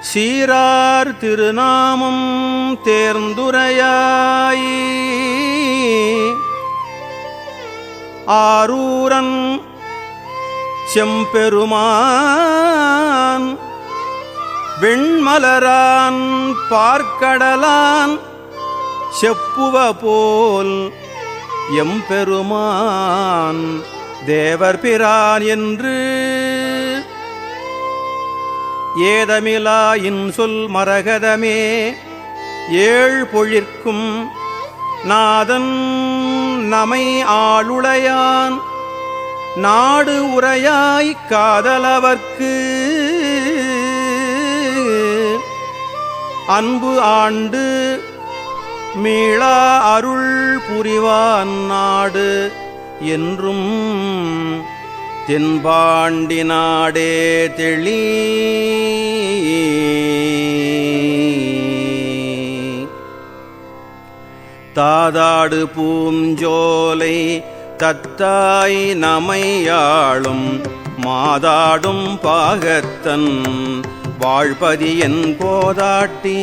சீரார் திருநாமம் தேர்ந்துரையாய் ஆரூரன் செம்பெருமான் வெண்மலரான் பார்க்கடலான் செப்புவ போல் எம்பெருமான் தேவர் பிரான் என்று ஏதமிலா இன்சொல் மரகதமே ஏழ் பொழிற்கும் நாதன் நமை ஆளுடையான் நாடு உரையாய் காதலவர்க்கு அன்பு ஆண்டு மீளா அருள் புரிவான் நாடு என்றும் தென்பாண்டி நாடே தெளி. தாதாடு பூஞ்சோலை தத்தாய் நமையாளும் மாதாடும் பாகத்தன் வாழ்பதி என் போதாட்டி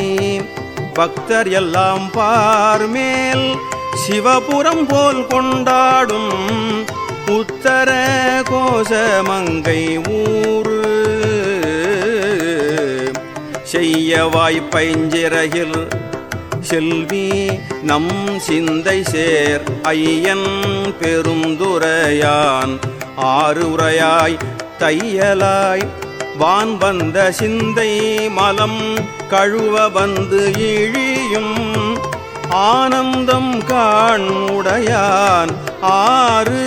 பக்தர் எல்லாம் பார்மேல் சிவபுரம் போல் கொண்டாடும் உத்தர கோசமங்கை ஊரு செய்ய வாய்ப்பைஞ்சிறகில் செல்வி நம் சிந்தை சேர் ஐயன் பெருந்துரையான் ஆறுரையாய் தையலாய் வான் வந்த சிந்தை மலம் கழுவ வந்து இழியும் ஆனந்தம் காண் உடையான் ஆறு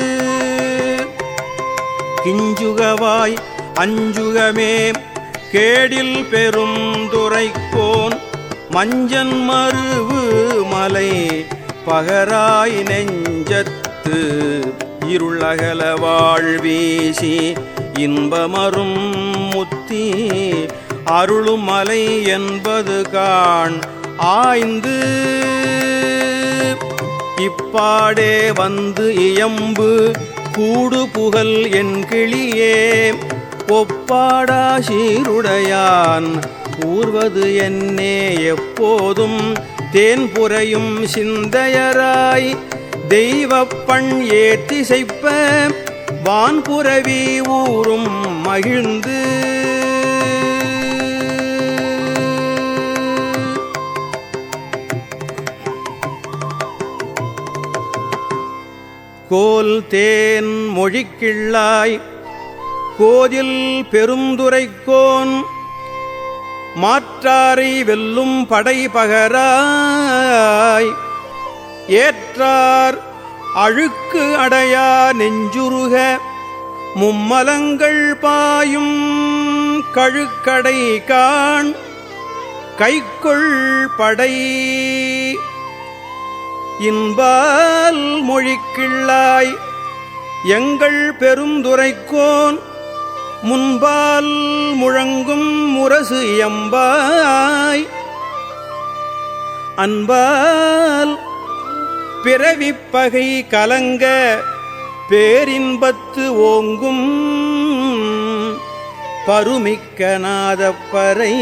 கிஞ்சுகவாய் அஞ்சுகமே கேடில் பெருந்துரைக்கோன் மஞ்சன் மருவு மலை பகராய் நெஞ்சத்து இருளகல வாழ்வீசி இன்பமரும் முத்தி அருளும் மலை என்பது காண் ஆய்ந்து இப்பாடே வந்து இயம்பு கூடு புகழ் என் கிளியே ஒப்பாடா சீருடையான் ஊர்வது என்னே எப்போதும் தேன் புரையும் சிந்தையராய் தெய்வப்பண் ஏத்திசைப்ப வான்புரவி ஊரும் மகிழ்ந்து கோல் தேன் மொழிக்கிள்ளாய் கோதில் பெருந்துரைக்கோன் மாற்றாரை வெல்லும் படை பகராய் ஏற்றார் அழுக்கு அடையா நெஞ்சுருக மும்மலங்கள் பாயும் கழுக்கடை காண் கைக்கொள் படை இன்பால் மொழிக்கிள்ளாய் எங்கள் பெருந்துரைக்கோன் முன்பால் முழங்கும் முரசு எம்பாய் அன்பால் பிறவிப்பகை கலங்க பேரின்பத்து ஓங்கும் பருமிக்க நாதப்பறை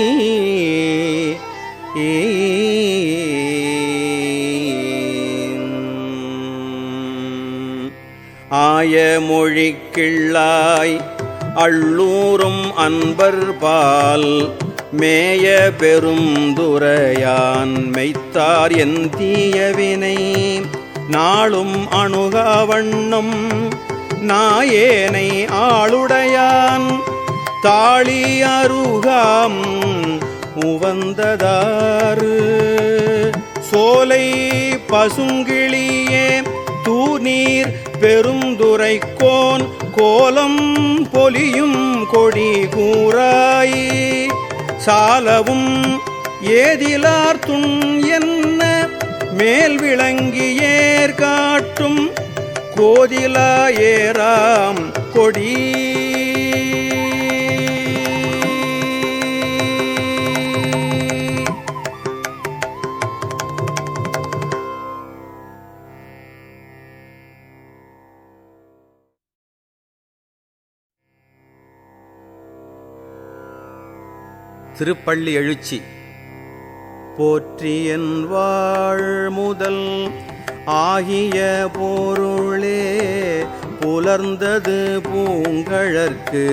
ஆய மொழிக்கிள்ளாய் அள்ளூரும் அன்பர் பால் மேய பெருந்துரையான் மெய்த்தார் என் தீயவினை நாளும் அணுகாவண்ணம் நாயேனை ஆளுடையான் தாளி அருகாம் உவந்ததாறு சோலை பசுங்கிளியே தூநீர் பெருந்துரைக்கோன் கோலம் பொலியும் கொடி கூறாய் சாலவும் ஏதிலார் துண் என்ன மேல் விளங்கியேர் காட்டும் கோதிலா ஏராம் கொடி திருப்பள்ளி எழுச்சி. போற்றியன் வாழ் முதல் ஆகிய பொருளே புலர்ந்தது பூங்கழற்கு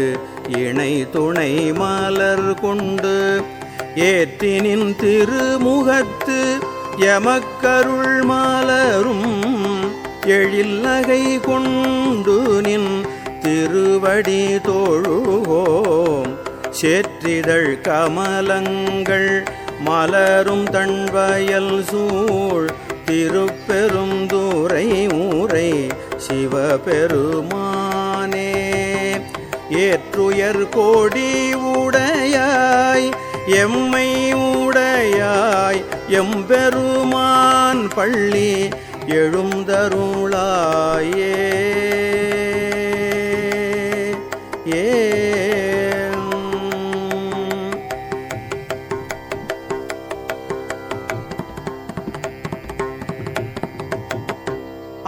இணை துணை மலர் கொண்டு ஏற்றினின் திருமுகத்து எமக்கருள் மலரும் எழில்நகை கொண்டு நின் திருவடி தொழுவோம். சேற்றிதழ் கமலங்கள் மலரும் தன்வயல் சூழ் திருப்பெருந்துறை ஊரை சிவபெருமானே. ஏற்றுயர் கோடி உடையாய் எம்மை உடையாய் எம்பெருமான் பள்ளி எழுந்தருளாயே.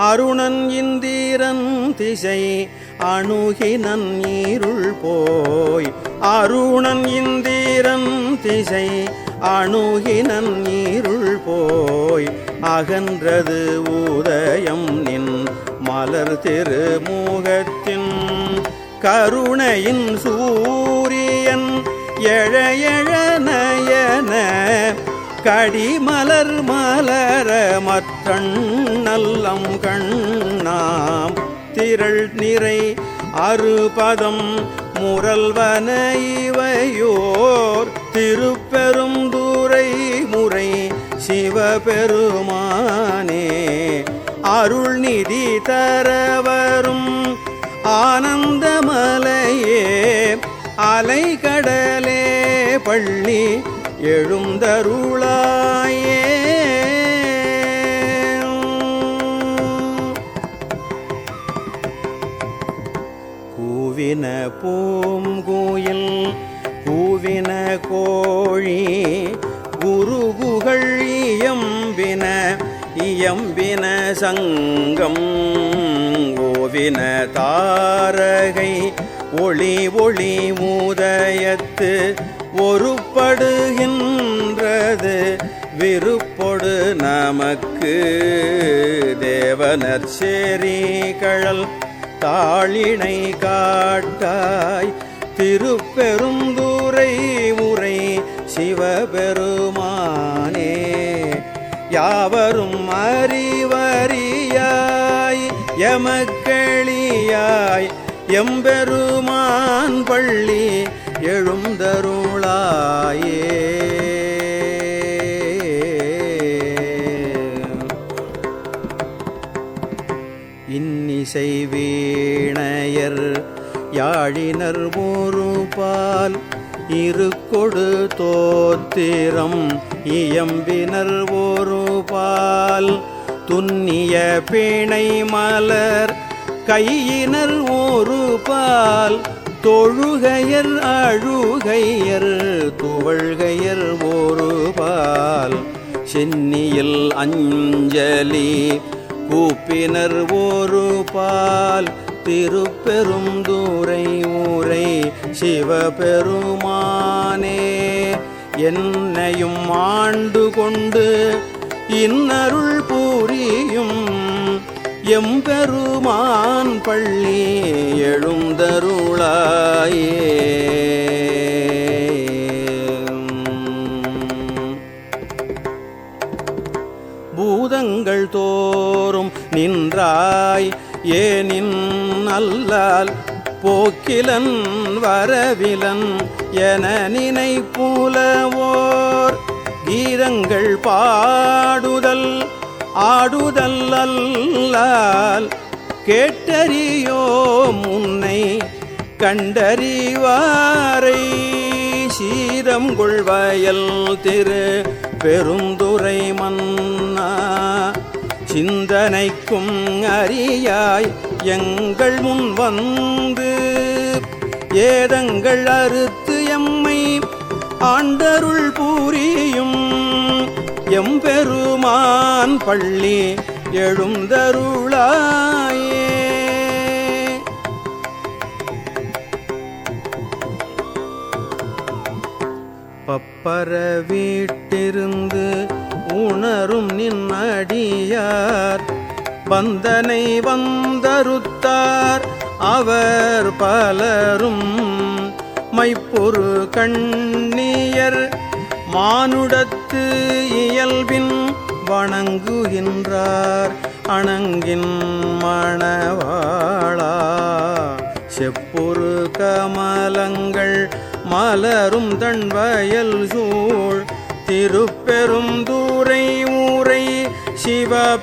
அருணன் இந்திரன் திசை அணுகினன் இருள் போய் அருணன் இந்திரன் திசை அணுகினன் இருள் போய் அகன்றது உதயம் நின் மலர் திருமுகத்தின் கருணையின் சூரியன் எழ எழ நயன கடிமலர் மலர மற்றண்ணல்லம் கண்ணாம் திரள் நிறை அறுபதம் முரல்வன இவையோர் திருப்பெருந்துறை முறை சிவபெருமானே. அருள்நிதி தரவரும் ஆனந்தமலையே அலைகடலே பள்ளி எழுந்தருளாயே. கூவின பூங்குயில் கூவின கோழி குருகுகள் இயம்பின இயம்பின சங்கம் ஓவின தாரகை ஒளி ஒளி உதயத்து ஒருப்படுகின்றது விருப்பொடு நமக்கு. தேவனர் சேரி கழல் தாளினை காட்டாய் திருப்பெருந்துறை உரை சிவபெருமானே. யாவரும் அறிவறியாய் எமக்களியாய் எம்பெருமான் பள்ளி எழுந்தருளாயே. இன்னிசை வீணையர் யாழினர் ஒரு பால் இருக்கொடு தோத்திரம் இயம்பினர் ஒரு பால் துன்னிய பிணை மலர் கையினர் ஒரு பால் தொழுகையர் அழுகையர் துவழ்கையர் ஒரு பால் சென்னியில் அஞ்சலி கூப்பினர் ஒரு பால் திருப்பெருந்துறை ஊரை சிவபெருமானே. என்னையும் ஆண்டு கொண்டு இன்னருள் புரியும் எம்பெருமான் பள்ளி எழுந்தருளாயே. பூதங்கள் தோறும் நின்றாய் ஏனின் அல்லால் போக்கிலன் வரவிலன் என நினைப்புலவோர் கீதங்கள் பாடுதல் ஆடுதல் அல்லால் கேட்டறியோம் உன்னை கண்டறிவாரை. சீதம் கொள்வயல் திரு பெருந்துறை மன்னா சிந்தனைக்கும் அறியாய் எங்கள் முன் வந்து ஏதங்கள் அறுத்து எம்மை ஆண்டருள் புரியும் எம்பெருமான் பள்ளி எழுந்தருளாயே. பரவிட்டிருந்து உணரும் நின்னடியார் பந்தனை வந்தறுத்தார் அவர் பலரும் மைப்பொரு கண்ணியர் மானுடத்து இயல்பின் வணங்குகின்றார் அணங்கின் மணவாளா செப்பொரு கமலங்கள் மலரும் தன்வயல் சூழ் திருப்பெருந்தூரை ஊரை சிவபெருமானே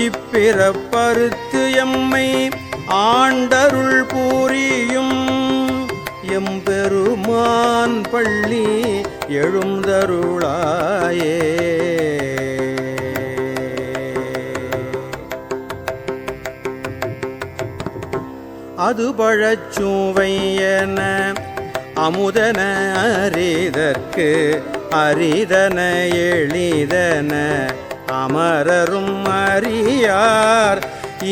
இப்பிறப்பறுத்து எம்மை ஆண்டருள் பூரியும் எம்பெருமான் பள்ளி எழுந்தருளாயே. அது பழச்சுவையன அமுதன அரிதற்கு அரிதன எளிதன அமரரும் அறியார்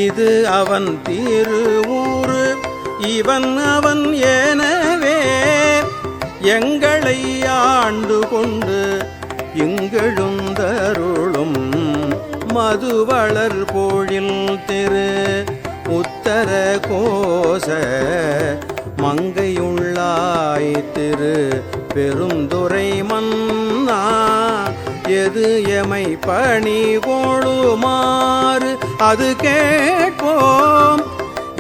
இது அவன் திருவூரு இவன் அவன் எனவே எங்களை ஆண்டு கொண்டு இங்கெழுந்தருளும் மதுவளர் பொழில் திரு உத்தர கோச மங்கையுள்ளாய் திரு பெருந்துரை மன்னா எது எமை பணி கொளுமாறு அது கேட்போம்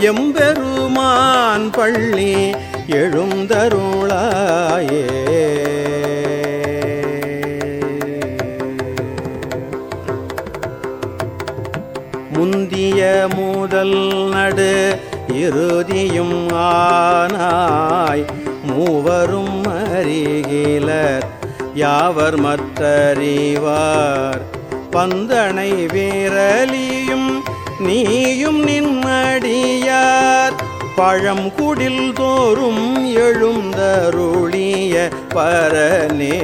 எம்பெருமான் பள்ளி எழுந்தருளாயே. முந்திய முதல் நடு இறுதியும் ஆனாய் மூவரும் அறிகிலர் யாவர் மற்றறிவார் பந்தனை வீரலியும் நீயும் நின்மடியார் பழம் குடில் தோறும் எழுந்தருளிய பரனே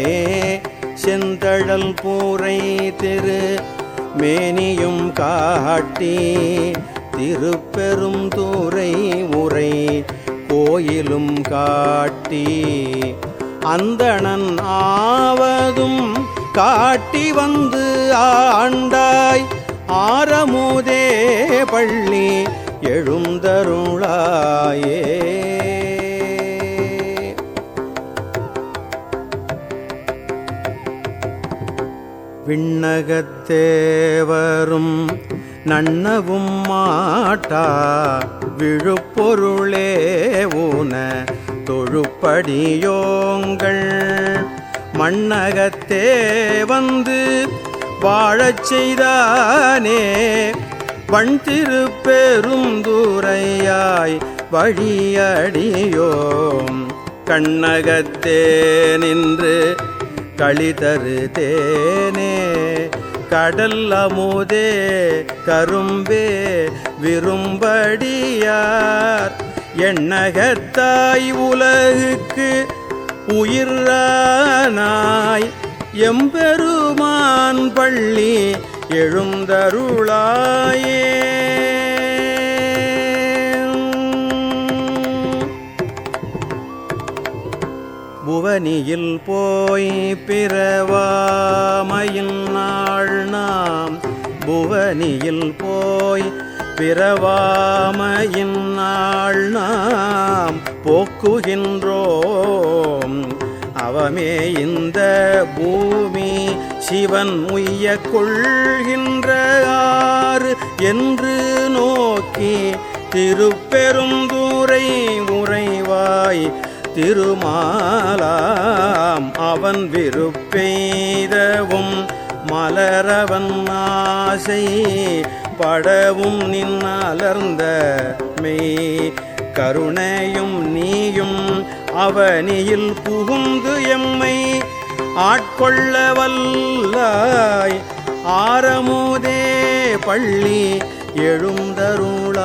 செந்தழல் பூரை திரு மேனியும் காட்டி திருப்பெருந்தூரை உரை கோயிலும் காட்டி அந்தணன் ஆவதும் காட்டி வந்து ஆண்டாய் ஆரமுதே பள்ளி எழுந்தருளாயே. விண்ணகத்தேவரும் நன்னவும் மாட்டா விழுப்பொருளே ஊன தொழுப்படியோங்கள் மண்ணகத்தே வந்து வாழச் செய்தானே வண் திருப்பெருந்துரையாய் வழியடியோம் கண்ணகத்தே நின்று களிதரு தேனே கடல் அமுதே கரும்பே விரும்படியார் எண்ணகத்தாய் உலகுக்கு உயிரானாய் எம்பெருமான் பள்ளி எழுந்தருளாயே. புவனியில் போய் பிறவாமையின் நாள் நாம் புவனியில் போய் பிறவாமையின் நாள் நாம் போக்குகின்றோம் அவமே இந்த பூமி சிவன் உய்ய கொள்கின்ற ஆறு என்று நோக்கி திருப்பெருந்துரை உறைவாய் திருமாலாம் அவன் விருப்பெய்தவும் மலரவன் ஆசை படவும் நின்னலர்ந்த மெய் கருணையும் நீயும் அவனியில் புகுந்து எம்மை ஆட்கொள்ள வல்லாய் ஆரமுதே பள்ளி எழுந்தருளாயே.